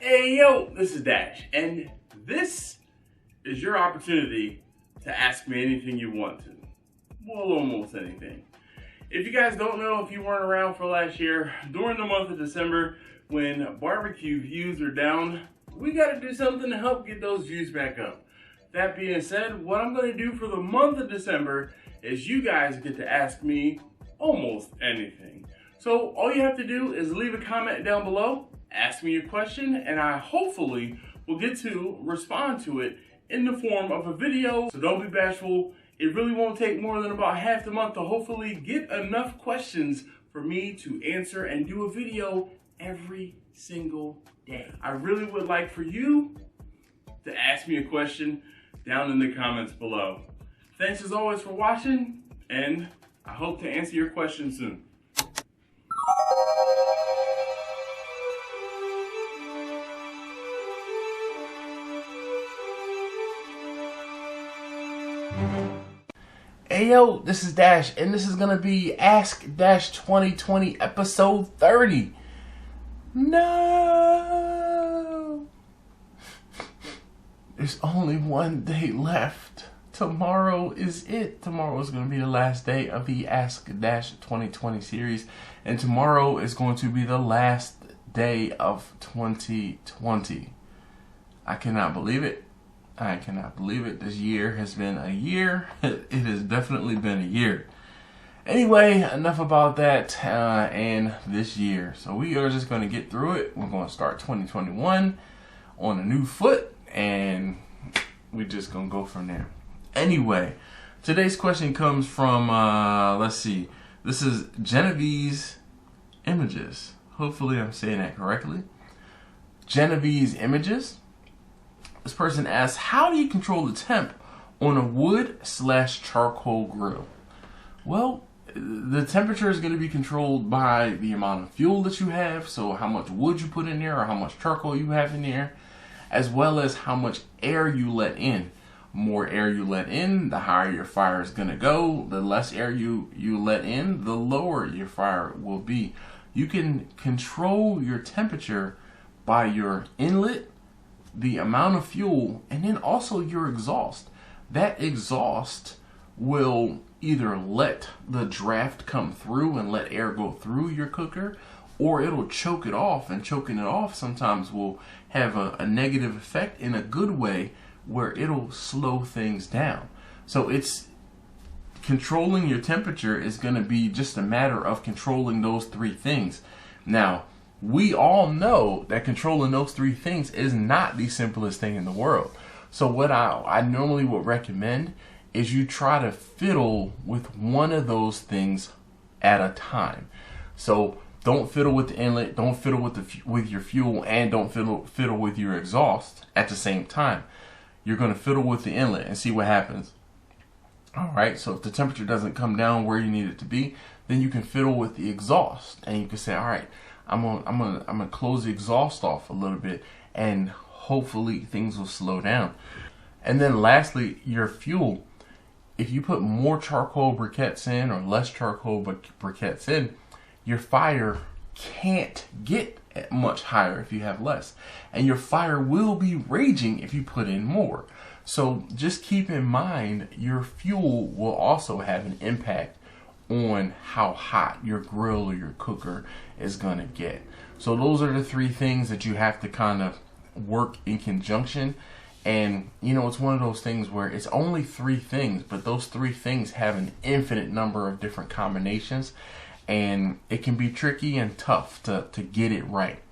Hey yo, this is Dash, and this is your opportunity to ask me anything you want to. Well, almost anything. If you guys don't know, if you weren't around for last year, during the month of December, when barbecue views are down, we gotta do something to help get those views back up. That being said, what I'm gonna do for the month of December is you guys get to ask me almost anything. So all you have to do is leave a comment down below, ask me your question, and I hopefully will get to respond to it in the form of a video. So don't be bashful. It really won't take more than about half the month to hopefully get enough questions for me to answer and do a video every single day. I really would like for you to ask me a question down in the comments below. Thanks as always for watching, and I hope to answer your question soon. Hey yo, this is Dash, and this is gonna be Ask Dash 2020 episode 30. No! There's only one day left. Tomorrow is it. Tomorrow is gonna be the last day of the Ask Dash 2020 series, and tomorrow is going to be the last day of 2020. I cannot believe it. I cannot believe it. This year has been a year. It has definitely been a year. Anyway, enough about that and this year. So we are just going to get through it. We're going to start 2021 on a new foot, and we're just going to go from there. Anyway, today's question comes from, let's see. This is Genevieve's Images. Hopefully I'm saying that correctly. Genevieve's Images. This person asks, how do you control the temp on a wood/charcoal grill? Well, the temperature is going to be controlled by the amount of fuel that you have, so how much wood you put in there or how much charcoal you have in there, as well as how much air you let in. More air you let in, the higher your fire is going to go. The less air you let in, the lower your fire will be. You can control your temperature by your inlet, the amount of fuel, and then also your exhaust. That exhaust will either let the draft come through and let air go through your cooker, or it'll choke it off, and choking it off sometimes will have a negative effect in a good way where it'll slow things down. So it's controlling your temperature is going to be just a matter of controlling those three things. Now, we all know that controlling those three things is not the simplest thing in the world. So what I normally would recommend is you try to fiddle with one of those things at a time. So don't fiddle with the inlet, don't fiddle with your fuel, and don't fiddle with your exhaust at the same time. You're going to fiddle with the inlet and see what happens. All right, so if the temperature doesn't come down where you need it to be, then you can fiddle with the exhaust, and you can say, all right, I'm gonna close the exhaust off a little bit, and hopefully things will slow down. And then lastly, your fuel. If you put more charcoal briquettes in or less charcoal briquettes in, your fire can't get much higher if you have less, and your fire will be raging if you put in more. So just keep in mind your fuel will also have an impact on how hot your grill or your cooker is gonna get. So those are the three things that you have to kind of work in conjunction. And you know, it's one of those things where it's only three things, but those three things have an infinite number of different combinations, and it can be tricky and tough to get it right.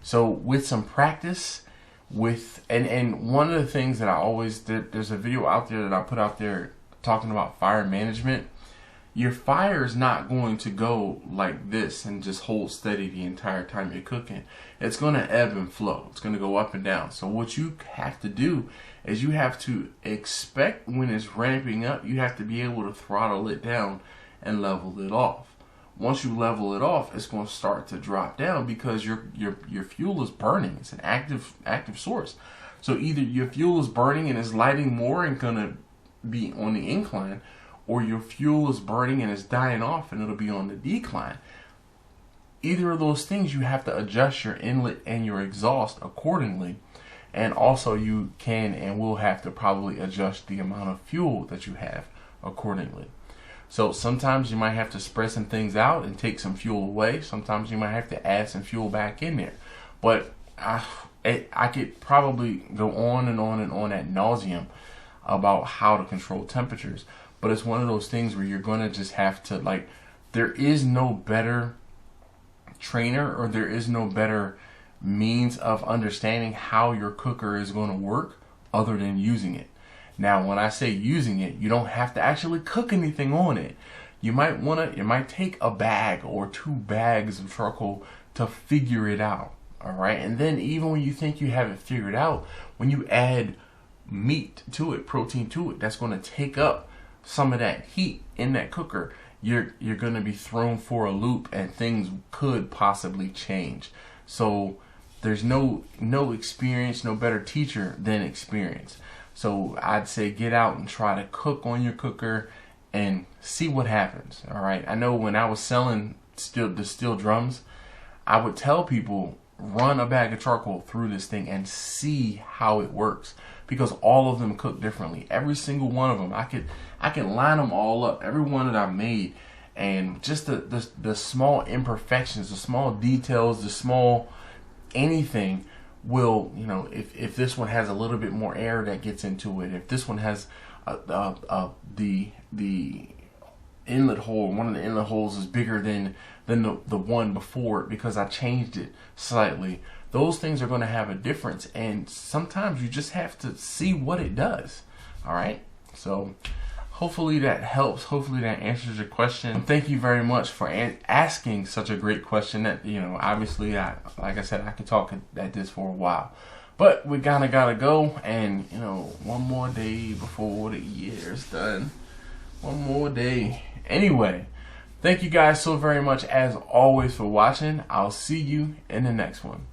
So with some practice, and one of the things that I always did, there's a video out there that I put out there talking about fire management. Your fire is not going to go like this and just hold steady the entire time you're cooking. It's going to ebb and flow. It's going to go up and down. So what you have to do is you have to expect when it's ramping up, you have to be able to throttle it down and level it off. Once you level it off, it's going to start to drop down because your fuel is burning. It's an active source. So either your fuel is burning and is lighting more and going to be on the incline, or your fuel is burning and it's dying off and it'll be on the decline. either of those things, you have to adjust your inlet and your exhaust accordingly. And also you can and will have to probably adjust the amount of fuel that you have accordingly. So sometimes you might have to spread some things out and take some fuel away. Sometimes you might have to add some fuel back in there. But I could probably go on and on and on ad nauseum about how to control temperatures. But it's one of those things where you're going to just have to, like, there is no better trainer or there is no better means of understanding how your cooker is going to work other than using it. Now, when I say using it, you don't have to actually cook anything on it. You might take a bag or 2 bags of charcoal to figure it out. All right. And then even when you think you have it figured out, when you add meat to it, protein to it, that's going to take up some of that heat in that cooker. You're going to be thrown for a loop and things could possibly change. So there's no experience, no better teacher than experience. So I'd say get out and try to cook on your cooker and see what happens. All right. I know when I was selling the steel drums, I would tell people, run a bag of charcoal through this thing and see how it works, because all of them cook differently. Every single one of them, I can line them all up, every one that I've made, and just the small imperfections, the small details, the small anything will, you know, if this one has a little bit more air that gets into it, if this one has the inlet hole, one of the inlet holes is bigger than the one before it because I changed it slightly, those things are going to have a difference, and sometimes you just have to see what it does. All right, so hopefully that helps. Hopefully that answers your question. Thank you very much for asking such a great question. That, you know, obviously, like I said, I could talk at this for a while, but we kind of gotta go. And you know, one more day before the year's done. One more day. Anyway, thank you guys so very much as always for watching. I'll see you in the next one.